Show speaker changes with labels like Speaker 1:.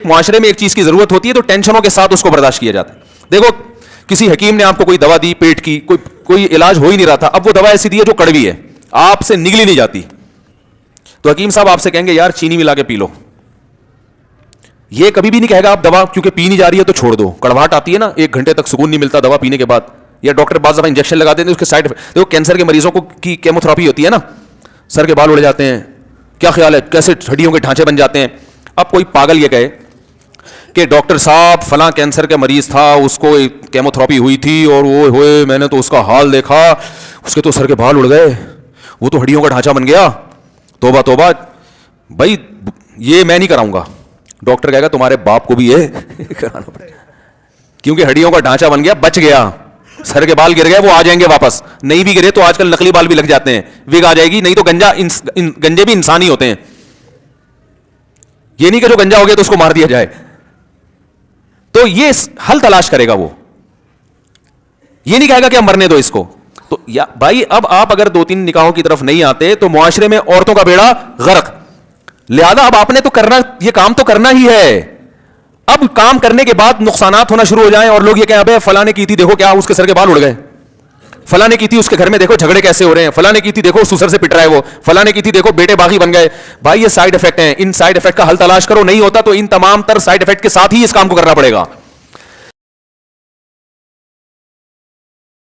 Speaker 1: معاشرے میں ایک چیز کی ضرورت ہوتی ہے تو ٹینشنوں کے ساتھ اس کو برداشت کیا جاتا ہے. دیکھو کسی حکیم نے آپ کو کوئی دوا دی پیٹ کی, کوئی علاج ہو ہی نہیں رہا تھا, اب وہ دوا ایسی دی ہے جو کڑوی ہے, آپ سے نگلی نہیں جاتی, تو حکیم صاحب آپ سے کہیں گے یار چینی ملا کے پی لو. یہ کبھی بھی نہیں کہے گا آپ دوا کیونکہ پی نہیں جا رہی ہے تو چھوڑ دو. کڑواہٹ آتی ہے نا, 1 گھنٹے تک سکون نہیں ملتا دوا پینے کے بعد, یا ڈاکٹر بعض دفعہ انجیکشن لگا دیتے ہیں اس کے سائڈ افیکٹ. دیکھو کینسر کے مریضوں کو کی کیموتھراپی ہوتی ہے نا, سر کے بال اڑ جاتے ہیں, کیا خیال ہے کیسے ہڈیوں کے ڈھانچے بن جاتے ہیں. اب کوئی پاگل یہ کہے کہ ڈاکٹر صاحب فلاں کینسر کا مریض تھا, اس کو کیموتھراپی ہوئی تھی اور وہ ہوئے میں نے تو اس کا حال دیکھا, اس کے تو سر کے بال اڑ گئے, وہ تو ہڈیوں کا ڈھانچہ بن گیا. توبہ توبہ بھائی, یہ میں نہیں کراؤں گا. ڈاکٹر کہے گا تمہارے باپ کو بھی یہ کرانا پڑے گا, کیونکہ ہڈیوں کا ڈھانچہ بن گیا, بچ گیا, سر کے بال گر گئے وہ آ جائیں گے واپس. نہیں بھی گرے تو آج کل نقلی بال بھی لگ جاتے ہیں, وگ آ جائے گی. نہیں تو گنجے بھی انسان ہی ہوتے ہیں, یہ نہیں کہ جو گنجا ہو گیا تو اس کو مار دیا جائے. تو یہ حل تلاش کرے گا, وہ یہ نہیں کہے گا کہ ہم مرنے دو اس کو. تو یا بھائی اب آپ اگر 2-3 نکاحوں کی طرف نہیں آتے تو معاشرے میں عورتوں کا بیڑا غرق. لہذا اب آپ نے تو کرنا, یہ کام تو کرنا ہی ہے. اب کام کرنے کے بعد نقصانات ہونا شروع ہو جائیں اور لوگ یہ کہیں ابے فلاں نے کی تھی دیکھو کیا اس کے سر کے بال اڑ گئے, فلاں نے کی تھی اس کے گھر میں دیکھو جھگڑے کیسے ہو رہے ہیں, فلاں نے کی تھی دیکھو سسر سے پٹ رہا ہے وہ, فلاں نے کی تھی دیکھو بیٹے باغی بن گئے. بھائی یہ سائیڈ افیکٹ ہیں, ان سائیڈ افیکٹ کا حل تلاش کرو. نہیں ہوتا تو ان تمام تر سائیڈ افیکٹ کے ساتھ ہی اس کام کو کرنا پڑے گا.